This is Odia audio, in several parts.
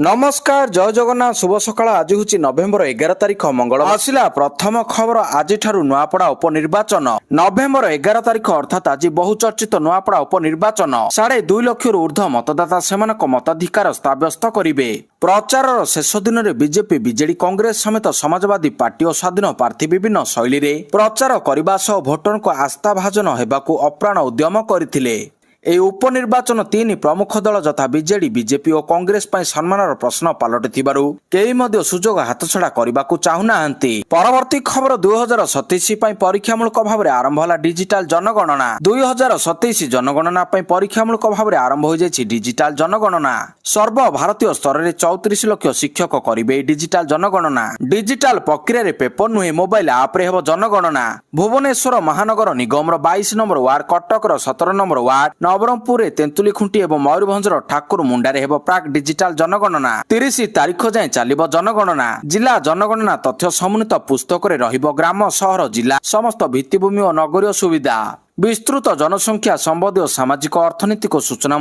नमस्कार जय जगन्नाथ शुभ सकाळ आज हूँ नवेम्बर 11 तारिख मंगल आसला प्रथम खबर आज नुआपड़ा उपनिर्वाचन नवेम्बर 11 तारिख अर्थात आज बहुचर्चित नुआपड़ा उपनिर्वाचन 2.5 लाख ऊर्ध्व मतदाता सेमानक मताधिकार साब्यस्त करिवे। प्रचार शेष दिन में बीजेपी बीजेडी कांग्रेस समेत समाजवादी पार्टी और स्वाधीन प्रार्थी विभिन्न शैली रे प्रचार करने सह भोटर को आस्था भाजन होगाकू अप्राण उद्यम करथिले। এই উপনির্বাচন তিন প্রমুখ দল যথা বিজেডি বিজেপি ও কংগ্রেস ପାଇଁ ସମ୍ମାନର ପ୍ରଶ୍ନ ପାଲଟିଥିବାରୁ କେହି ମଧ୍ୟ ସୁଯୋଗ ହାତଛଡ଼ା କରିବାକୁ ଚାହୁଁନାହାନ୍ତି। ପରବର୍ତ୍ତୀ ଖବର 2027 ପାଇଁ ପରୀକ୍ଷାମୂଳକ ଭାବରେ ଆରମ୍ଭ ହେଲା ଡିଜିଟାଲ ଜନଗଣନା। 2027 ଜନଗଣନା ପାଇଁ ପରୀକ୍ଷାମୂଳକ ଭାବରେ ଆରମ୍ଭ ହୋଇଯାଇଛି ଡିଜିଟାଲ ଜନଗଣନା। ସର୍ବଭାରତୀୟ ସ୍ତରରେ 34 ଲକ୍ଷ ଶିକ୍ଷକ କରିବେ ଏହି ଡିଜିଟାଲ ଜନଗଣନା। ଡିଜିଟାଲ ପ୍ରକ୍ରିୟାରେ ପେପର ନୁହେଁ ମୋବାଇଲ ଆପ୍ରେ ହେବ ଜନଗଣନା। ଭୁବନେଶ୍ୱର ମହାନଗର ନିଗମର 22 ନମ୍ବର ୱାର୍ଡ, କଟକର 17 ନମ୍ବର ୱାର୍ଡ, नवरंगपुर तेंतुलीखुंटी और मयूरभंजर ठाकुर मुंडारे हेब प्राक डिजिटाल जनगणना। 30 तारिख जाए चलिब जनगणना। जिला जनगणना तथ्य समन्वित पुस्तक रे रहिब ग्राम सहर जिला समस्त भित्तिभूमि और नगरीय सुविधा विस्तृत जनसंख्या संबंधी सामाजिक अर्थनैतिक सूचना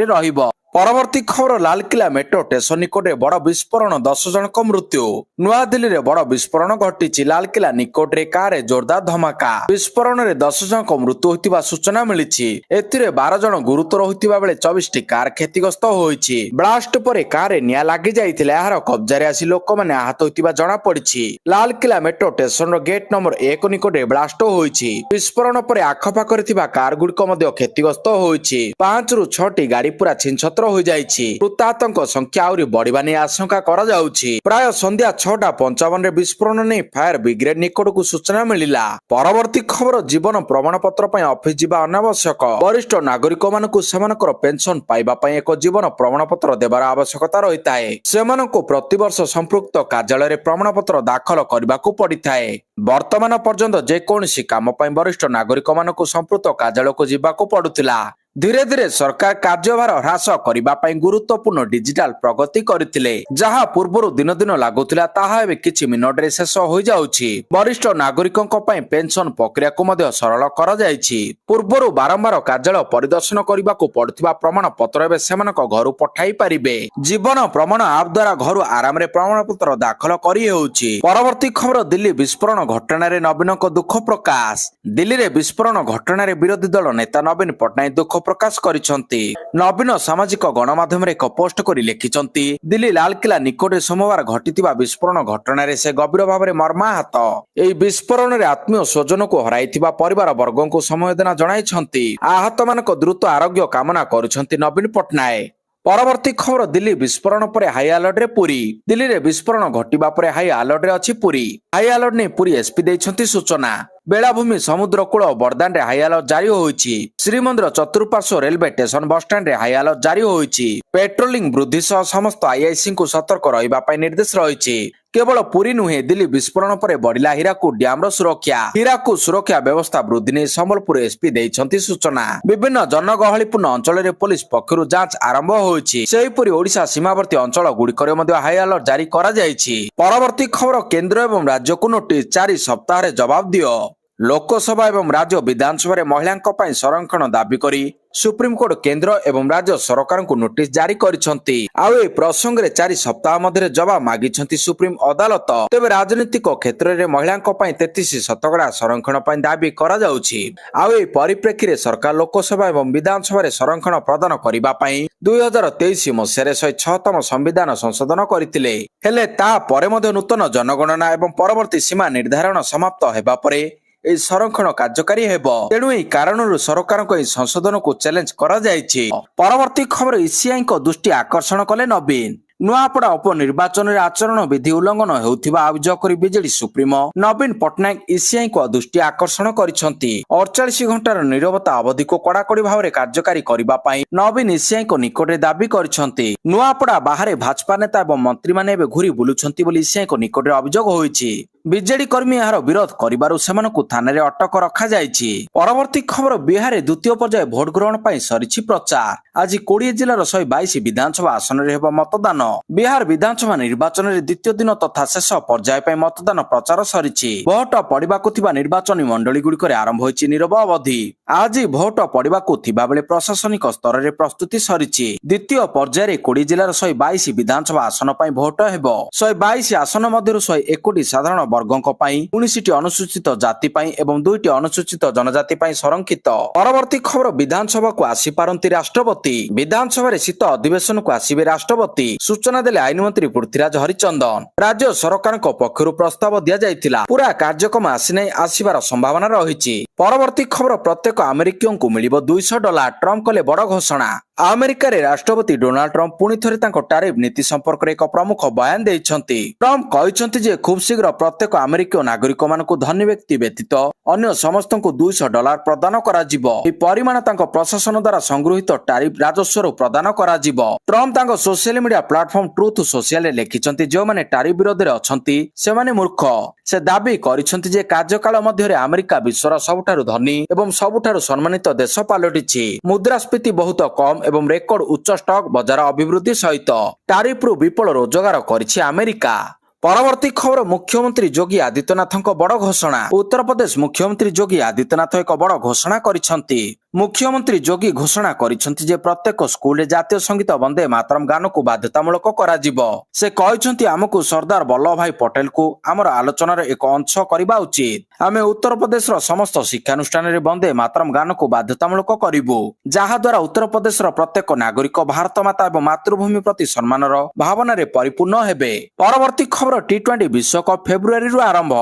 रहिब। परवर्ती खबर लालकिला मेट्रो स्टेशन निकट में बड़ विस्फोरण 10 जनक मृत्यु। नुआ दिल्ली रे बड़ विस्फोरण घटी लालकिला निकट में कार जोरदार धमाका विस्फोरण में 10 जनक मृत्यु होता सूचना मिली। एथिरे 12 जन गुरुतर होता बेले 24 टी कार क्षतिग्रस्त होईछि। ब्लास्ट पर कार निया लागि जाइथिला यार कब्जारे आसी लोक माने आहत होता जना पड़ी। Lal Qila metro station gate number 1 निकट में ब्लास्ट होईछि। विस्फोरण पर आखपाखरे थिबा कार गुड़िक क्षतिग्रस्त होईछि। 5 ରୁ 6 टी गाड़ी पूरा छिनछत्र मृताहतଙ୍କ संख्या आउरी बढ़िबा नै आशंका करा जाउछि। प्राय संध्या 6:55 रे विस्फोरण नै फायर ब्रिगेड निकटकू सूचना मिलिला। परवर्ती खबर जीवन प्रमाण पत्र पय ऑफिस जीवा अनावश्यक। वरिष्ठ नागरिक मानकू सेमानकर पेंशन पाइबा पय एक जीवन प्रमाण पत्र देबार आवश्यकता रहिताए। सेमानकू प्रतिवर्ष संपृक्त कार्यालय रे प्रमाण पत्र दाखल करबाकू पड़िथाए। वर्तमान पर्यंत जे कोनसी काम पय वरिष्ठ नागरिक मानकू संपृक्त कार्यालय को जीवाकू पड़ुतिला। धीरे धीरे सरकार कार्यभार ह्रास करने गुरुत्वपूर्ण डिजिटाल प्रगति करथिले। जहां पूर्व दिन दिन लागुथिला ताहा एबे किछि मिनट रे शेष हो जाउछि। वरिष्ठ नागरिकक पय पेंशन प्रक्रिया को मध्य सरल करा जायछि। पूर्वरु बारंबार कार्यालय परिदर्शन करबाकू पड़ुथिबा प्रमाण पत्र एबे सेमानक घरु पठाई पारिबे। जीवन प्रमाण ऐप द्वारा घरु आराम रे प्रमाण पत्र दाखल करि हेउछि। परवर्ती खबर दिल्ली विस्फोरण घटना रे नवीनक दुख प्रकाश। दिल्ली रे विस्फोरण घटना रे विरोधी दल नेता नवीन पटनायक दुख प्रकाश करिसंती। नवीन सामाजिक गणमाध्यम एक पोस्ट करी लिखिसंती दिल्ली लालकिला निकट सोमवार घटिथिबा विस्फोरण घटना रे से गंभीर भाव में मर्माहत। एई विस्फोरण रे आत्मीय स्वजन को हराइथिबा परिवार वर्गों को समवेदना जणाइसंती। आहत मानक द्रुत आरोग्य कामना करुछंती नवीन पटनायक। परवर्ती खबर दिल्ली विस्फोरण पर हाई अलर्ट रे पुरी। दिल्ली रे विस्फोरण घटिबा पर हाई अलर्ट रे अछि पुरी। हाई अलर्ट ने पुरी एसपी दैछंती सूचना। बेलाभूमि समुद्रकूल बरदान रे हाई अलर्ट जारी होईछि। श्रीमंदिर चतुर्पार्श्व रेलवे स्टेशन बस स्टैंड रे हाई अलर्ट जारी होईछि। पेट्रोलिंग वृद्धि सह समस्त आईआईसी को सतर्क रहिबा पय निर्देश रहिछि। केवल पुरी नुहे दिल्ली विस्फोरण पर बढ़िला हीराकुद डैम सुरक्षा। हीराकुद सुरक्षा व्यवस्था वृद्धि ने संबलपुर एसपी दैछंती सूचना। विभिन्न जनगहलीपूर्ण अंचल रे पुलिस पक्षरु जांच आरंभ होईछि। सेहिपरि ओडिशा सीमावर्ती अंचल गुड़िकरे मध्य हाई अलर्ट जारी करा जायछि। परवर्ती खबर केंद्र एवं राज्य को नोटिस 4 सप्ताह रे जवाब दियो। लोकसभा एवं राज्य विधानसभा रे महिलांक पय संरक्षण दाबी करी सुप्रीम कोर्ट केंद्र एवं राज्य सरकार को नोटिस जारी करिसंती। आउ ए प्रसंग रे 4 सप्ताह मध्य जवाब मागिसंती सुप्रीम अदालत। तेबे राजनीतिक क्षेत्र रे महिलांक पय 33% संरक्षण पय दाबी करा जाउछि। आउ ए परिप्रेक्षी रे सरकार लोकसभा एवं विधानसभा रे संरक्षण प्रदान करिबा पय 2023 मसिया रे 106तम संविधान संशोधन करथिले। हेले ता परे मध्य नूतन जनगणना एवं परवर्ती सीमा निर्धारण समाप्त हेबा परे ए संरक्षण कार्यकारी हेब। तेणु एही कारणରୁ सरकारଙ୍କ ଏହି ସଂଶୋଧନକୁ ଚ୍ୟାଲେଞ୍ଜ କରାଯାଇଛି। परवर्ती खबर ईसीआई को दृष्टि आकर्षण कले नवीन। नुआपड़ा उपनिर्वाचन रे आचरण विधि उल्लंघन हेउथिबा अभियोग करी बीजेडी सुप्रीमो नवीन पटनायक ईसीआई को दृष्टि आकर्षण करिसंती। 48 घंटार निरवता अवधि को कड़ाकड़ी भाव में कार्यकारी करबा पई नवीन ईसीआई को निकट रे दाबी करिसंती। नुआपड़ा बाहर भाजपा नेता एवं मंत्री माने घुरी बुलुछंती बोली ईसीआई को निकट रे अभियोग होईछि। ବିଜେଡି କର୍ମୀ ଏହାର ବିରୋଧ କରିବାରୁ ସେମାନଙ୍କୁ ଥାନାରେ ଅଟକ ରଖାଯାଇଛି। ପରବର୍ତ୍ତୀ ଖବର, ବିହାରରେ ଦ୍ୱିତୀୟ ପର୍ଯ୍ୟାୟ ଭୋଟ ଗ୍ରହଣ ପାଇଁ ସରିଛି ପ୍ରଚାର। ଆଜି 20 ଜିଲ୍ଲାର 122 ବିଧାନସଭା ଆସନରେ ହେବ ମତଦାନ। ବିହାର ବିଧାନସଭା ନିର୍ବାଚନରେ ଦ୍ୱିତୀୟ ଦିନ ତଥା ଶେଷ ପର୍ଯ୍ୟାୟ ପାଇଁ ମତଦାନ ପ୍ରଚାର ସରିଛି। ଭୋଟ ପଡିବାକୁ ଥିବା ନିର୍ବାଚନୀ ମଣ୍ଡଳୀ ଗୁଡ଼ିକରେ ଆରମ୍ଭ ହୋଇଛି ନୀରବ ଅବଧି। ଆଜି ଭୋଟ ପଡିବାକୁ ଥିବା ବେଳେ ପ୍ରଶାସନିକ ସ୍ତରରେ ପ୍ରସ୍ତୁତି ସରିଛି। ଦ୍ୱିତୀୟ ପର୍ଯ୍ୟାୟରେ 20 ଜିଲ୍ଲାର 122 ବିଧାନସଭା ଆସନ ପାଇଁ ଭୋଟ ହେବ। 122 ଆସନ ମଧ୍ୟରୁ 101ଟି ସାଧାରଣ ବର୍ଗଙ୍କ ପାଇଁ, 19ଟି ଅନୁସୂଚିତ ଜାତି ପାଇଁ ଏବଂ 2ଟି ଅନୁସୂଚିତ ଜନଜାତି ପାଇଁ ସଂରକ୍ଷିତ। ପରବର୍ତ୍ତୀ ଖବର, ବିଧାନସଭାକୁ ଆସିପାରନ୍ତି ରାଷ୍ଟ୍ରପତି। ବିଧାନସଭାରେ ଶୀତ ଅଧିବେଶନକୁ ଆସିବେ ରାଷ୍ଟ୍ରପତି, ସୂଚନା ଦେଲେ ଆଇନମନ୍ତ୍ରୀ ପୃଥ୍ୱୀରାଜ ହରିଚନ୍ଦନ। ରାଜ୍ୟ ସରକାରଙ୍କ ପକ୍ଷରୁ ପ୍ରସ୍ତାବ ଦିଆଯାଇଥିଲା, ପୁରା କାର୍ଯ୍ୟକ୍ରମ ଆସିନାହିଁ, ଆସିବାର ସମ୍ଭାବନା ରହିଛି। ପରବର୍ତ୍ତୀ ଖବର, ପ୍ରତ୍ୟେକ ଆମେରିକୀୟଙ୍କୁ ମିଳିବ $200, ଟ୍ରମ୍ପ କଲେ ବଡ ଘୋଷଣା। ଆମେରିକାରେ ରାଷ୍ଟ୍ରପତି ଡୋନାଲ୍ଡ ଟ୍ରମ୍ପ ପୁଣି ଥରେ ତାଙ୍କ ଟାରିଫ ନୀତି ସମ୍ପର୍କରେ ଏକ ପ୍ରମୁଖ ବୟାନ ଦେଇଛନ୍ତି। ଟ୍ରମ୍ପ କହିଛନ୍ତି ଯେ ଖୁବ୍ ଶୀଘ୍ର ପ୍ରତ୍ୟେକ ଆମେରିକୀୟ ନାଗରିକମାନଙ୍କୁ ଧନୀ ବ୍ୟକ୍ତି ବ୍ୟତୀତ ଅନ୍ୟ ସମସ୍ତଙ୍କୁ $200 ପ୍ରଦାନ କରାଯିବ। ଏହି ପରିମାଣ ତାଙ୍କ ପ୍ରଶାସନ ଦ୍ୱାରା ସଂଗୃହୀତ ଟାରିଫ ରାଜସ୍ୱରୁ ପ୍ରଦାନ କରାଯିବ। ଟ୍ରମ୍ପ ତାଙ୍କ ସୋସିଆଲ ମିଡିଆ ପ୍ଲାଟଫର୍ମ ଟ୍ରୁଥ ସୋସିଆଲରେ ଲେଖିଛନ୍ତି, ଯେଉଁମାନେ ଟାରିଫ ବିରୋଧରେ ଅଛନ୍ତି ସେମାନେ ମୂର୍ଖ। ସେ ଦାବି କରିଛନ୍ତି ଯେ କାର୍ଯ୍ୟକାଳ ମଧ୍ୟରେ ଆମେରିକା ବିଶ୍ୱର ସବୁଠାରୁ ଧନୀ ଏବଂ ସବୁଠାରୁ ସମ୍ମାନିତ ଦେଶ ପାଲଟିଛି। ମୁଦ୍ରାସ୍ଫୀତି ବହୁତ କମ୍ ଏବଂ ରେକର୍ଡ ଉଚ୍ଚ ଷ୍ଟକ୍ ବଜାର ଅଭିବୃଦ୍ଧି ସହିତ ଟାରିଫରୁ ବିପୁଳ ରୋଜଗାର କରିଛି ଆମେରିକା। ପରବର୍ତ୍ତୀ ଖବର, ମୁଖ୍ୟମନ୍ତ୍ରୀ ଯୋଗୀ ଆଦିତ୍ୟନାଥଙ୍କ ବଡ ଘୋଷଣା। ଉତ୍ତରପ୍ରଦେଶ ମୁଖ୍ୟମନ୍ତ୍ରୀ ଯୋଗୀ ଆଦିତ୍ୟନାଥ ଏକ ବଡ ଘୋଷଣା କରିଛନ୍ତି। ମୁଖ୍ୟମନ୍ତ୍ରୀ ଯୋଗୀ ଘୋଷଣା କରିଛନ୍ତି ଯେ ପ୍ରତ୍ୟେକ ସ୍କୁଲରେ ଜାତୀୟ ସଙ୍ଗୀତ ବନ୍ଦେ ମାତରମ୍ ଗାନକୁ ବାଧ୍ୟତାମୂଳକ କରାଯିବ। ସେ କହିଛନ୍ତି, ଆମକୁ ସର୍ଦ୍ଦାର ବଲ୍ଲଭ ଭାଇ ପଟେଲଙ୍କୁ ଆମର ଆଲୋଚନାର ଏକ ଅଂଶ କରିବା ଉଚିତ। ଆମେ ଉତ୍ତରପ୍ରଦେଶର ସମସ୍ତ ଶିକ୍ଷାନୁଷ୍ଠାନରେ ବନ୍ଦେ ମାତରମ୍ ଗାନକୁ ବାଧ୍ୟତାମୂଳକ କରିବୁ, ଯାହାଦ୍ୱାରା ଉତ୍ତରପ୍ରଦେଶର ପ୍ରତ୍ୟେକ ନାଗରିକ ଭାରତ ମାତା ଏବଂ ମାତୃଭୂମି ପ୍ରତି ସମ୍ମାନର ଭାବନାରେ ପରିପୂର୍ଣ୍ଣ ହେବେ। ପରବର୍ତ୍ତୀ ଖବର, T20 ବିଶ୍ୱକପ୍ ଫେବୃଆରୀରୁ ଆରମ୍ଭ।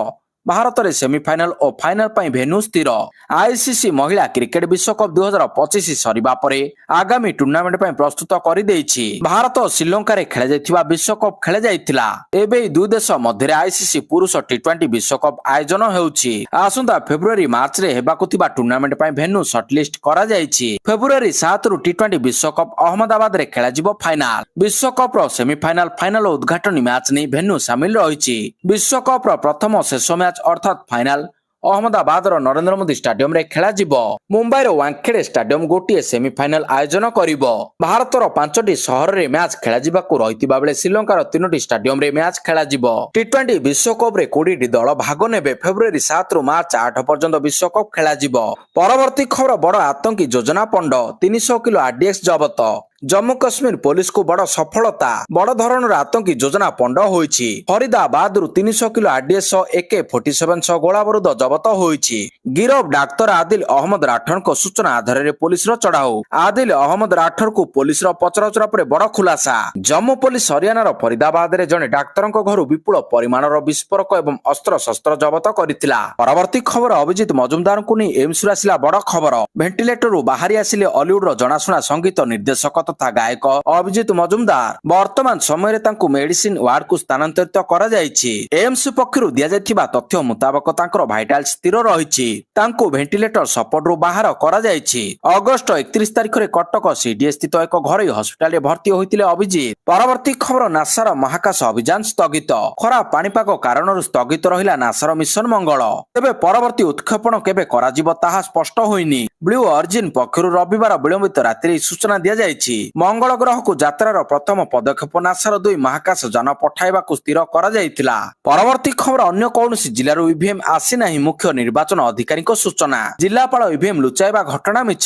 ଭାରତରେ ସେମିଫାଇନାଲ ଓ ଫାଇନାଲ ପାଇଁ ଭେନ୍ୟୁ ସ୍ଥିର। ଆଇସିସି ମହିଳା କ୍ରିକେଟ ବିଶ୍ୱକପ୍ 2025 ସରିବା ପରେ ଆଗାମୀ ଟୁର୍ଣ୍ଣାମେଣ୍ଟ ପାଇଁ ପ୍ରସ୍ତୁତ କରିଦେଇଛି। ଭାରତ ଓ ଶ୍ରୀଲଙ୍କାରେ ଖେଳାଯାଇଥିବା ବିଶ୍ୱକପ୍ ଖେଳାଯାଇଥିଲା। ଏବେ ଏହି ଦୁଇ ଦେଶ ମଧ୍ୟରେ ଆଇସିସି ପୁରୁଷ T20 ବିଶ୍ୱକପ୍ ଆୟୋଜନ ହେଉଛି। ଆସନ୍ତା ଫେବୃଆରୀ ମାର୍ଚ୍ଚରେ ହେବାକୁ ଥିବା ଟୁର୍ଣ୍ଣାମେଣ୍ଟ ପାଇଁ ଭେନ୍ୟୁ ସର୍ଟଲିଷ୍ଟ କରାଯାଇଛି। ଫେବୃଆରୀ 7ରୁ T20 ବିଶ୍ୱକପ୍ ଅହମ୍ମଦାବାଦରେ ଖେଳାଯିବ ଫାଇନାଲ। ବିଶ୍ୱକପର ସେମିଫାଇନାଲ, ଫାଇନାଲ ଓ ଉଦ୍ଘାଟନୀ ମ୍ୟାଚ୍ ନେଇ ଭେନ୍ୟୁ ସାମିଲ ରହିଛି। ବିଶ୍ୱକପର ପ୍ରଥମ ଶେଷ ମ୍ୟାଚ୍ ଅର୍ଥାତ୍ ଫାଇନାଲ ଅହମ୍ମଦାବାଦର ନରେନ୍ଦ୍ର ମୋଦି ଷ୍ଟାଡିୟମରେ ଖେଳାଯିବ। ମୁମ୍ବାଇର ୱାଙ୍ଗଖେଡେ ଷ୍ଟାଡିୟମ ଗୋଟିଏ ସେମିଫାଇନାଲ ଆୟୋଜନ କରିବ। ଭାରତର 5ଟି ସହରରେ ମ୍ୟାଚ୍ ଖେଳାଯିବାକୁ ରହିଥିବା ବେଳେ ଶ୍ରୀଲଙ୍କାର 3ଟି ଷ୍ଟାଡିୟମରେ ମ୍ୟାଚ୍ ଖେଳାଯିବ। T20 ବିଶ୍ୱକପରେ 20ଟି ଦଳ ଭାଗ ନେବେ। ଫେବୃଆରୀ 7ରୁ ମାର୍ଚ୍ଚ 8 ପର୍ଯ୍ୟନ୍ତ ବିଶ୍ୱକପ୍ ଖେଳାଯିବ। ପରବର୍ତ୍ତୀ ଖବର, ବଡ ଆତଙ୍କୀ ଯୋଜନା ପଣ୍ଡ, 300 କିଲୋ ଆରଡିଏକ୍ସ ଜବତ। ଜମ୍ମୁ କାଶ୍ମୀର ପୋଲିସକୁ ବଡ ସଫଳତା, ବଡ ଧରଣର ଆତଙ୍କୀ ଯୋଜନା ପଣ୍ଡ ହୋଇଛି। ଫରିଦାବାଦରୁ 300 କିଲୋ ଆରଡିଏକ୍ସ AK-47 ସହ ଗୋଳାବାରୁଦ ଜବତ ହୋଇଛି। ଗିରଫ ଡାକ୍ତର ଆଦିଲ ଅହମ୍ମଦ ରାଠୋରଙ୍କ ସୂଚନା ଆଧାରରେ ପୋଲିସର ଚଢାଉ। ଆଦିଲ ଅହମ୍ମଦ ରାଠୋରଙ୍କୁ ପୋଲିସର ପଚରାଉଚରା ପରେ ବଡ ଖୁଲାସା। ଜମ୍ମୁ ପୋଲିସ ହରିୟାଣାର ଫରିଦାବାଦରେ ଜଣେ ଡାକ୍ତରଙ୍କ ଘରୁ ବିପୁଳ ପରିମାଣର ବିସ୍ଫୋରକ ଏବଂ ଅସ୍ତ୍ରଶସ୍ତ୍ର ଜବତ କରିଥିଲା। ପରବର୍ତ୍ତୀ ଖବର, ଅଭିଜିତ ମଜୁମଦାରଙ୍କୁ ନେଇ ଏମ୍ସରୁ ଆସିଲା ବଡ ଖବର। ଭେଣ୍ଟିଲେଟରରୁ ବାହାରି ଆସିଲେ ଅଲିଉଡର ଜଣାଶୁଣା ସଙ୍ଗୀତ ନିର୍ଦ୍ଦେଶକ ତଥା ଗାୟକ ଅଭିଜିତ ମଜୁମଦାର। ବର୍ତ୍ତମାନ ସମୟରେ ତାଙ୍କୁ ମେଡିସିନ ୱାର୍ଡକୁ ସ୍ଥାନାନ୍ତରିତ କରାଯାଇଛି। ଏମ୍ସ ପକ୍ଷରୁ ଦିଆଯାଇଥିବା ତଥ୍ୟ ମୁତାବକ ତାଙ୍କର ଭାଇଟାଲ ସ୍ଥିର ରହିଛି। ତାଙ୍କୁ ଭେଣ୍ଟିଲେଟର ସପୋର୍ଟରୁ ବାହାର କରାଯାଇଛି। ଅଗଷ୍ଟ 31 ତାରିଖରେ କଟକ ସିଡିଏ ସ୍ଥିତ ଏକ ଘରୋଇ ହସ୍ପିଟାଲରେ ଭର୍ତ୍ତି ହୋଇଥିଲେ ଅଭିଜିତ। ପରବର୍ତ୍ତୀ ଖବର, ନାସାର ମହାକାଶ ଅଭିଯାନ ସ୍ଥଗିତ। ଖରାପ ପାଣିପାଗ କାରଣରୁ ସ୍ଥଗିତ ରହିଲା ନାସାର ମିଶନ ମଙ୍ଗଳ। ତେବେ ପରବର୍ତ୍ତୀ ଉତ୍କ୍ଷେପଣ କେବେ କରାଯିବ ତାହା ସ୍ପଷ୍ଟ ହୋଇନି। ବ୍ଲୁ ଅରିଜିନ ପକ୍ଷରୁ ରବିବାର ବିଳମ୍ବିତ ରାତିରେ ସୂଚନା ଦିଆଯାଇଛି। ମଙ୍ଗଳ ଗ୍ରହକୁ ଯାତ୍ରାର ପ୍ରଥମ ପଦକ୍ଷେପ ନାସାର 2 ମହାକାଶ ଯାନ ପଠାଇବାକୁ ସ୍ଥିର କରାଯାଇଥିଲା। ପରବର୍ତ୍ତୀ ଖବର, ଅନ୍ୟ କୌଣସି ଜିଲ୍ଲାରୁ ଇଭିଏମ ଆସିନାହିଁ, ମୁଖ୍ୟ ନିର୍ବାଚନ ଅଧିକାରୀଙ୍କ ସୂଚନା। ଜିଲ୍ଲାପାଳ ଇଭିଏମ ଲୁଚାଇବା ଘଟଣା ମିଛ।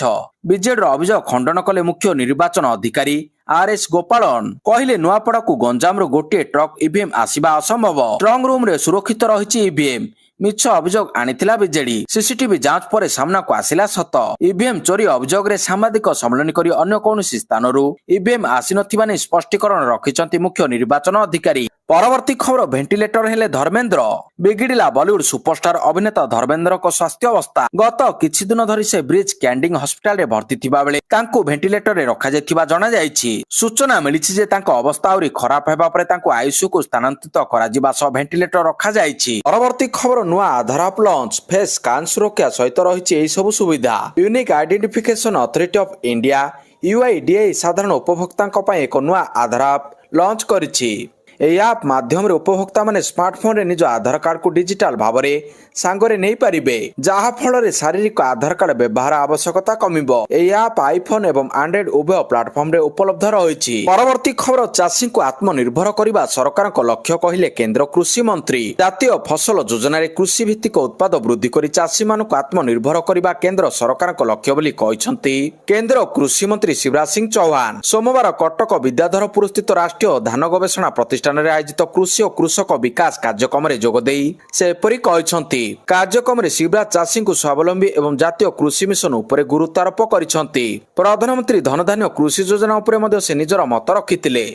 ବିଜେଡିର ଅଭିଯୋଗ ଖଣ୍ଡନ କଲେ ମୁଖ୍ୟ ନିର୍ବାଚନ ଅଧିକାରୀ RS ଗୋପାଳନ। କହିଲେ, ନୂଆପଡାକୁ ଗଞ୍ଜାମରୁ ଗୋଟିଏ ଟ୍ରକ୍ ଇଭିଏମ ଆସିବା ଅସମ୍ଭବ। ଷ୍ଟ୍ରଙ୍ଗ ରୁମରେ ସୁରକ୍ଷିତ ରହିଛି ଇଭିଏମ। ମିଛ ଅଭିଯୋଗ ଆଣିଥିଲା ବିଜେଡି। ସିସିଟିଭି ଯାଞ୍ଚ ପରେ ସାମ୍ନାକୁ ଆସିଲା ସତ। ଇଭିଏମ ଚୋରି ଅଭିଯୋଗରେ ସାମ୍ବାଦିକ ସମ୍ମିଳନୀ କରି ଅନ୍ୟ କୌଣସି ସ୍ଥାନରୁ ଇଭିଏମ ଆସିନଥିବା ନେଇ ସ୍ପଷ୍ଟୀକରଣ ରଖିଛନ୍ତି ମୁଖ୍ୟ ନିର୍ବାଚନ ଅଧିକାରୀ। ପରବର୍ତ୍ତୀ ଖବର, ଭେଣ୍ଟିଲେଟର ହେଲେ ଧର୍ମେନ୍ଦ୍ର। ବିଗିଡିଲା ବଲିଉଡ ସୁପରଷ୍ଟାର ଅଭିନେତା ଧର୍ମେନ୍ଦ୍ରଙ୍କ ସ୍ୱାସ୍ଥ୍ୟ ଅବସ୍ଥା। ଗତ କିଛି ଦିନ ଧରି ସେ ବ୍ରିଜ କ୍ୟାଣ୍ଡିଂ ହସ୍ପିଟାଲରେ ଭର୍ତ୍ତି ଥିବା ବେଳେ ତାଙ୍କୁ ଭେଣ୍ଟିଲେଟରରେ ରଖାଯାଇଥିବା ଜଣାଯାଇଛି। ସୂଚନା ମିଳିଛି ଯେ ତାଙ୍କ ଅବସ୍ଥା ଆହୁରି ଖରାପ ହେବା ପରେ ତାଙ୍କୁ ଆଇସିୟୁକୁ ସ୍ଥାନାନ୍ତରିତ କରାଯିବା ସହ ଭେଣ୍ଟିଲେଟର ରଖାଯାଇଛି। ପରବର୍ତ୍ତୀ ଖବର, ନୂଆ ଆଧାର ଆପ୍ ଲଞ୍ଚ। ଫେସ୍ ସ୍କାନ ସୁରକ୍ଷା ସହିତ ରହିଛି ଏହି ସବୁ ସୁବିଧା। Unique identification authority of India UIDAI ସାଧାରଣ ଉପଭୋକ୍ତାଙ୍କ ପାଇଁ ଏକ ନୂଆ ଆଧାର ଆପ୍ ଲଞ୍ଚ କରିଛି। ଏହି ଆପ୍ ମାଧ୍ୟମରେ ଉପଭୋକ୍ତା ମାନେ ସ୍ମାର୍ଟଫୋନରେ ନିଜ ଆଧାର କାର୍ଡକୁ ଡିଜିଟାଲ ଭାବରେ ସାଙ୍ଗରେ ନେଇପାରିବେ, ଯାହା ଫଳରେ ଶାରୀରିକ ଆଧାର କାର୍ଡ ବ୍ୟବହାର ଆବଶ୍ୟକତା କମିବ। ଏହି ଆପ୍ ଆଇଫୋନ ଏବଂ ଆଣ୍ଡ୍ରଏଡ ଉଭୟ ପ୍ଲାଟଫର୍ମରେ ଉପଲବ୍ଧ ରହିଛି। ପରବର୍ତ୍ତୀ ଖବର, ଚାଷୀଙ୍କୁ ଆତ୍ମନିର୍ଭର କରିବା ସରକାରଙ୍କ ଲକ୍ଷ୍ୟ କହିଲେ କେନ୍ଦ୍ର କୃଷି ମନ୍ତ୍ରୀ। ଜାତୀୟ ଫସଲ ଯୋଜନାରେ କୃଷି ଭିତ୍ତିକ ଉତ୍ପାଦ ବୃଦ୍ଧି କରି ଚାଷୀମାନଙ୍କୁ ଆତ୍ମନିର୍ଭର କରିବା କେନ୍ଦ୍ର ସରକାରଙ୍କ ଲକ୍ଷ୍ୟ ବୋଲି କହିଛନ୍ତି କେନ୍ଦ୍ର କୃଷି ମନ୍ତ୍ରୀ ଶିବରାଜ ସିଂ ଚୌହାନ। ସୋମବାର କଟକ ବିଦ୍ୟାଧରପୁର ସ୍ଥିତ ରାଷ୍ଟ୍ରୀୟ ଧାନ ଗବେଷଣା ପ୍ରତିଷ୍ଠାନରେ ଆୟୋଜିତ କୃଷି ଓ କୃଷକ ବିକାଶ କାର୍ଯ୍ୟକ୍ରମରେ ଯୋଗଦେଇ ସେ ଏପରି କହିଛନ୍ତି। କାର୍ଯ୍ୟକ୍ରମରେ ଶିବରାଜ ଚାଷୀଙ୍କୁ ସ୍ୱାବଲମ୍ବୀ ଏବଂ ଜାତୀୟ କୃଷି ମିଶନ ଉପରେ ଗୁରୁତ୍ୱ ଆରୋପ କରିଛନ୍ତି। ପ୍ରଧାନମନ୍ତ୍ରୀ ଧନଧାନ୍ୟ କୃଷି ଯୋଜନା ଉପରେ ମଧ୍ୟ ସେ ନିଜର ମତ ରଖିଥିଲେ।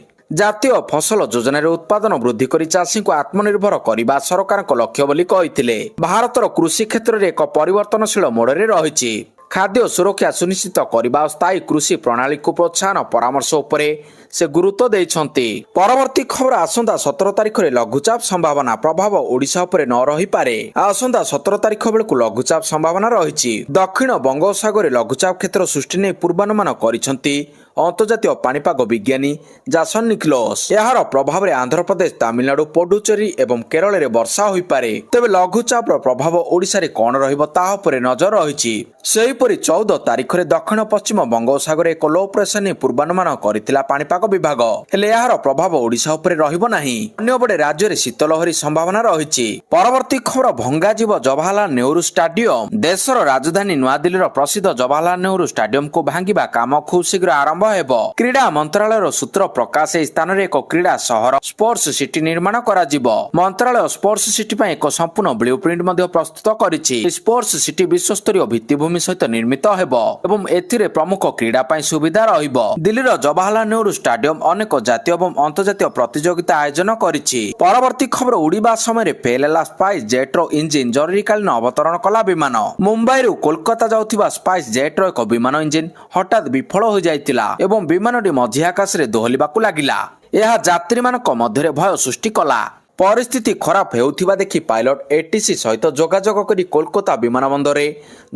ଜାତୀୟ ଫସଲ ଯୋଜନାରେ ଉତ୍ପାଦନ ବୃଦ୍ଧି କରି ଚାଷୀଙ୍କୁ ଆତ୍ମନିର୍ଭର କରିବା ସରକାରଙ୍କ ଲକ୍ଷ୍ୟ ବୋଲି କହିଥିଲେ। ଭାରତର କୃଷି କ୍ଷେତ୍ରରେ ଏକ ପରିବର୍ତ୍ତନଶୀଳ ମୋଡ଼ରେ ରହିଛି। ଖାଦ୍ୟ ସୁରକ୍ଷା ସୁନିଶ୍ଚିତ କରିବା ଓ ସ୍ଥାୟୀ କୃଷି ପ୍ରଣାଳୀକୁ ପ୍ରୋତ୍ସାହନ ପରାମର୍ଶ ଉପରେ ସେ ଗୁରୁତ୍ୱ ଦେଇଛନ୍ତି। ପରବର୍ତ୍ତୀ ଖବର, ଆସନ୍ତା 17 ତାରିଖରେ ଲଘୁଚାପ ସମ୍ଭାବନା। ପ୍ରଭାବ ଓଡ଼ିଶା ଉପରେ ନ ରହିପାରେ। ଆସନ୍ତା 17 ତାରିଖ ବେଳକୁ ଲଘୁଚାପ ସମ୍ଭାବନା ରହିଛି। ଦକ୍ଷିଣ ବଙ୍ଗୋପସାଗରରେ ଲଘୁଚାପ କ୍ଷେତ୍ର ସୃଷ୍ଟି ନେଇ ପୂର୍ବାନୁମାନ କରିଛନ୍ତି ଅନ୍ତର୍ଜାତୀୟ ପାଣିପାଗ ବିଜ୍ଞାନୀ ଜାସନ ନିକୋଲସ୍। ଏହାର ପ୍ରଭାବରେ ଆନ୍ଧ୍ରପ୍ରଦେଶ, ତାମିଲନାଡୁ, ପଡୁଚେରୀ ଏବଂ କେରଳରେ ବର୍ଷା ହୋଇପାରେ। ତେବେ ଲଘୁଚାପର ପ୍ରଭାବ ଓଡ଼ିଶାରେ କ'ଣ ରହିବ ତାହା ଉପରେ ନଜର ରହିଛି। ସେହିପରି 14 ତାରିଖରେ ଦକ୍ଷିଣ ପଶ୍ଚିମ ବଙ୍ଗୋପସାଗରରେ ଏକ ଲୋ ପ୍ରେସର ନେଇ ପୂର୍ବାନୁମାନ କରିଥିଲା ପାଣିପାଗ ବିଭାଗ। ହେଲେ ଏହାର ପ୍ରଭାବ ଓଡ଼ିଶା ଉପରେ ରହିବ ନାହିଁ। ଅନ୍ୟପଟେ ରାଜ୍ୟରେ ଶୀତଲହରୀ ସମ୍ଭାବନା ରହିଛି। ପରବର୍ତ୍ତୀ ଖବର, ଭଙ୍ଗାଯିବ ଜବାହରଲାଲ ନେହେରୁ ଷ୍ଟାଡିୟମ। ଦେଶର ରାଜଧାନୀ ନୂଆଦିଲ୍ଲୀର ପ୍ରସିଦ୍ଧ ଜବାହରଲାଲ ନେହେରୁ ଷ୍ଟାଡିୟମକୁ ଭାଙ୍ଗିବା କାମ ଖୁବ୍ ଶୀଘ୍ର ଆରମ୍ଭ ହେବ। କ୍ରୀଡ଼ା ମନ୍ତ୍ରାଳୟର ସୂତ୍ର ପ୍ରକାଶ, ଏହି ସ୍ଥାନରେ ଏକ କ୍ରୀଡ଼ା ସହର ସ୍ପୋର୍ଟସ ସିଟି ନିର୍ମାଣ କରାଯିବ। ମନ୍ତ୍ରାଳୟ ସ୍ପୋର୍ଟସ ସିଟି ପାଇଁ ଏକ ସମ୍ପୂର୍ଣ୍ଣ ବ୍ଲୁ ପ୍ରିଣ୍ଟ ମଧ୍ୟ ପ୍ରସ୍ତୁତ କରିଛି। ସ୍ପୋର୍ଟସ ସିଟି ବିଶ୍ୱସ୍ତରୀୟ ଭିତ୍ତିଭୂମି ସହିତ ନିର୍ମିତ ହେବ ଏବଂ ଏଥିରେ ପ୍ରମୁଖ କ୍ରୀଡ଼ା ପାଇଁ ସୁବିଧା ରହିବ। ଦିଲ୍ଲୀର ଜବାହରଲାଲ ନେହେରୁ ଷ୍ଟାଡିୟମ ଅନେକ ଜାତୀୟ ଏବଂ ଅନ୍ତର୍ଜାତୀୟ ପ୍ରତିଯୋଗିତା ଆୟୋଜନ କରିଛି। ପରବର୍ତ୍ତୀ ଖବର, ଉଡ଼ିବା ସମୟରେ ଫେଲ୍ ହେଲା ସ୍ପାଇସ୍ ଜେଟ୍ର ଇଞ୍ଜିନ, ଜରୁରୀକାଳୀନ ଅବତରଣ କଲା ବିମାନ। ମୁମ୍ବାଇରୁ କୋଲକାତା ଯାଉଥିବା ସ୍ପାଇସ୍ ଜେଟ୍ର ଏକ ବିମାନ ଇଞ୍ଜିନ ହଠାତ୍ ବିଫଳ ହୋଇଯାଇଥିଲା ଏବଂ ବିମାନଟି ମଝି ଆକାଶରେ ଦୋହଲିବାକୁ ଲାଗିଲା। ଏହା ଯାତ୍ରୀମାନଙ୍କ ମଧ୍ୟରେ ଭୟ ସୃଷ୍ଟି କଲା। ପରିସ୍ଥିତି ଖରାପ ହେଉଥିବା ଦେଖି ପାଇଲଟ ଏଟିସି ସହିତ ଯୋଗାଯୋଗ କରି କୋଲକାତା ବିମାନ ବନ୍ଦରରେ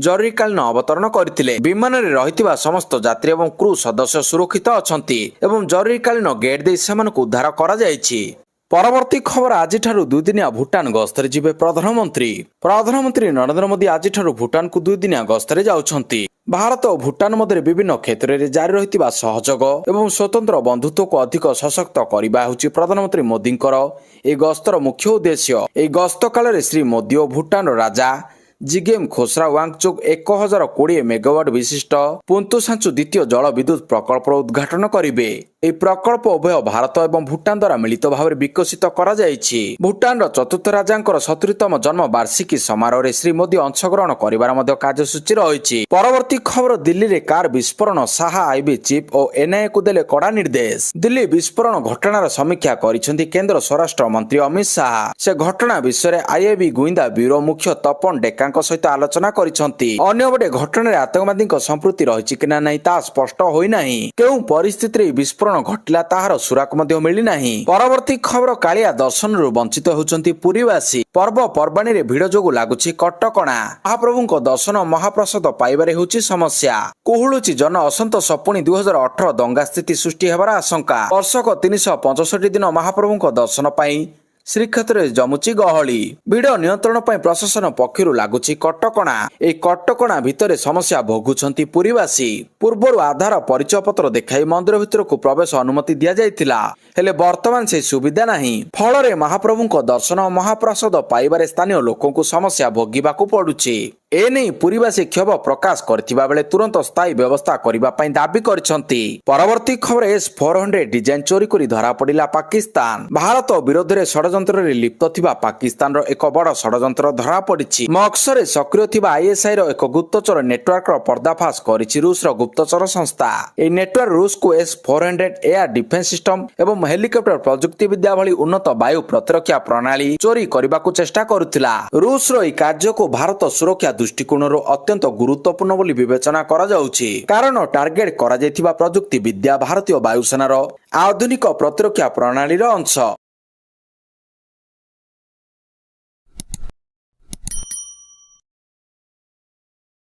ଜରୁରୀକାଳୀନ ଅବତରଣ କରିଥିଲେ। ବିମାନରେ ରହିଥିବା ସମସ୍ତ ଯାତ୍ରୀ ଏବଂ କ୍ରୁ ସଦସ୍ୟ ସୁରକ୍ଷିତ ଅଛନ୍ତି ଏବଂ ଜରୁରୀକାଳୀନ ଗେଟ୍ ଦେଇ ସେମାନଙ୍କୁ ଉଦ୍ଧାର କରାଯାଇଛି। ପରବର୍ତ୍ତୀ ଖବର, ଆଜିଠାରୁ 2 ଦିନିଆ ଭୁଟାନ ଗସ୍ତରେ ଯିବେ ପ୍ରଧାନମନ୍ତ୍ରୀ। ପ୍ରଧାନମନ୍ତ୍ରୀ ନରେନ୍ଦ୍ର ମୋଦି ଆଜିଠାରୁ ଭୁଟାନକୁ 2 ଦିନିଆ ଗସ୍ତରେ ଯାଉଛନ୍ତି। ଭାରତ ଓ ଭୁଟାନ ମଧ୍ୟରେ ବିଭିନ୍ନ କ୍ଷେତ୍ରରେ ଜାରି ରହିଥିବା ସହଯୋଗ ଏବଂ ସ୍ୱତନ୍ତ୍ର ବନ୍ଧୁତ୍ୱକୁ ଅଧିକ ସଶକ୍ତ କରିବା ହେଉଛି ପ୍ରଧାନମନ୍ତ୍ରୀ ମୋଦିଙ୍କର ଏହି ଗସ୍ତର ମୁଖ୍ୟ ଉଦ୍ଦେଶ୍ୟ। ଏହି ଗସ୍ତ କାଳରେ ଶ୍ରୀ ମୋଦି ଓ ଭୁଟାନର ରାଜା ଜିଗମେ ଖୋସରା ୱାଙ୍ଗଚୁକ୍ 1020 ମେଗାୱାଟ ବିଶିଷ୍ଟ ପୁନ୍ତୁସାଞ୍ଚୁ ଦ୍ୱିତୀୟ ଜଳ ବିଦ୍ୟୁତ ପ୍ରକଳ୍ପର ଉଦ୍ଘାଟନ କରିବେ। ଏହି ପ୍ରକଳ୍ପ ଉଭୟ ଭାରତ ଏବଂ ଭୁଟାନ ଦ୍ୱାରା ମିଳିତ ଭାବରେ ବିକଶିତ କରାଯାଇଛି। ଭୁଟାନର ଚତୁର୍ଥ ରାଜାଙ୍କର 70ତମ ଜନ୍ମ ବାର୍ଷିକୀ ସମାରୋହରେ ଶ୍ରୀ ମୋଦି ଅଂଶଗ୍ରହଣ କରିବାର ମଧ୍ୟ କାର୍ଯ୍ୟସୂଚୀ ରହିଛି। ପରବର୍ତ୍ତୀ ଖବର, ଦିଲ୍ଲୀରେ କାର ବିସ୍ଫୋରଣ, ଶାହା ଆଇବି ଚିଫ୍ ଓ ଏନ୍ଆଇଏକୁ ଦେଲେ କଡ଼ା ନିର୍ଦ୍ଦେଶ। ଦିଲ୍ଲୀ ବିସ୍ଫୋରଣ ଘଟଣାର ସମୀକ୍ଷା କରିଛନ୍ତି କେନ୍ଦ୍ର ସ୍ୱରାଷ୍ଟ୍ର ମନ୍ତ୍ରୀ ଅମିତ ଶାହା। ସେ ଘଟଣା ବିଷୟରେ ଆଇଆଇବି ଗୁଇନ୍ଦା ବ୍ୟୁରୋ ମୁଖ୍ୟ ତପନ ଡେକାଙ୍କ ସହିତ ଆଲୋଚନା କରିଛନ୍ତି। ଅନ୍ୟପଟେ ଘଟଣାରେ ଆତଙ୍କବାଦୀଙ୍କ ସମ୍ପୃକ୍ତି ରହିଛି କି ନା ନାହିଁ ତାହା ସ୍ପଷ୍ଟ ହୋଇନାହିଁ। କେଉଁ ପରିସ୍ଥିତିରେ ବିସ୍ଫୋରଣ ଘଟିଲା ତାହାର ସୁରାକ ମଧ୍ୟ ମିଳିନାହିଁ। ପରବର୍ତ୍ତୀ ଖବର, କାଳିଆ ଦର୍ଶନରୁ ବଞ୍ଚିତ ହେଉଛନ୍ତି ପୁରୀବାସୀ। ପର୍ବପର୍ବାଣୀରେ ଭିଡ଼ ଯୋଗୁଁ ଲାଗୁଛି କଟକଣା। ମହାପ୍ରଭୁଙ୍କ ଦର୍ଶନ ମହାପ୍ରସାଦ ପାଇବାରେ ହେଉଛି ସମସ୍ୟା। କୁହୁଳୁଛି ଜନ ଅସନ୍ତୋଷ। ପୁଣି 2018 ଦଙ୍ଗା ସ୍ଥିତି ସୃଷ୍ଟି ହେବାର ଆଶଙ୍କା। ବର୍ଷକ 365 ଦିନ ମହାପ୍ରଭୁଙ୍କ ଦର୍ଶନ ପାଇଁ ଶ୍ରୀକ୍ଷେତ୍ରରେ ଜମୁଛି ଗହଳି। ଭିଡ଼ ନିୟନ୍ତ୍ରଣ ପାଇଁ ପ୍ରଶାସନ ପକ୍ଷରୁ ଲାଗୁଛି କଟକଣା। ଏହି କଟକଣା ଭିତରେ ସମସ୍ୟା ଭୋଗୁଛନ୍ତି ପୁରୀବାସୀ। ପୂର୍ବରୁ ଆଧାର ପରିଚୟ ପତ୍ର ଦେଖାଇ ମନ୍ଦିର ଭିତରକୁ ପ୍ରବେଶ ଅନୁମତି ଦିଆଯାଇଥିଲା, ହେଲେ ବର୍ତ୍ତମାନ ସେହି ସୁବିଧା ନାହିଁ। ଫଳରେ ମହାପ୍ରଭୁଙ୍କ ଦର୍ଶନ ଓ ମହାପ୍ରସାଦ ପାଇବାରେ ସ୍ଥାନୀୟ ଲୋକଙ୍କୁ ସମସ୍ୟା ଭୋଗିବାକୁ ପଡୁଛି। ଏନେଇ ପୁରୀବାସୀ କ୍ଷୋଭ ପ୍ରକାଶ କରିଥିବା ବେଳେ ତୁରନ୍ତ ସ୍ଥାୟୀ ବ୍ୟବସ୍ଥା କରିବା ପାଇଁ ଦାବି କରିଛନ୍ତି। ପରବର୍ତ୍ତୀ ଖବର, S-400 ଡିଜାଇନ ଚୋରି କରି ଧରାପଡ଼ିଲା ପାକିସ୍ତାନ। ଭାରତ ବିରୋଧରେ ଷଡ଼ଯନ୍ତ୍ରରେ ଲିପ୍ତ ଥିବା ପାକିସ୍ତାନର ଏକ ବଡ଼ ଷଡ଼ଯନ୍ତ୍ର ଧରାପଡ଼ିଛି। ମସ୍କୋରେ ସକ୍ରିୟ ଥିବା ଆଇଏସ୍ଆଇର ଏକ ଗୁପ୍ତଚର ନେଟୱାର୍କର ପର୍ଦ୍ଦାଫାଶ କରିଛି ରୁଷର ଗୁପ୍ତଚର ସଂସ୍ଥା। ଏହି ନେଟୱାର୍କ ରୁଷକୁ S-400 ଏୟାର ଡିଫେନ୍ସ ସିଷ୍ଟମ ଏବଂ ହେଲିକପ୍ଟର ପ୍ରଯୁକ୍ତି ବିଦ୍ୟା ଭଳି ଉନ୍ନତ ବାୟୁ ପ୍ରତିରକ୍ଷା ପ୍ରଣାଳୀ ଚୋରି କରିବାକୁ ଚେଷ୍ଟା କରୁଥିଲା। ରୁଷର ଏହି କାର୍ଯ୍ୟକୁ ଭାରତ ସୁରକ୍ଷା ଦୃଷ୍ଟିକୋଣରୁ ଅତ୍ୟନ୍ତ ଗୁରୁତ୍ୱପୂର୍ଣ୍ଣ ବୋଲି ବିବେଚନା କରାଯାଉଛି, କାରଣ ଟାର୍ଗେଟ କରାଯାଇଥିବା ପ୍ରଯୁକ୍ତି ବିଦ୍ୟା ଭାରତୀୟ ବାୟୁସେନାର ଆଧୁନିକ ପ୍ରତିରକ୍ଷା ପ୍ରଣାଳୀର ଅଂଶ।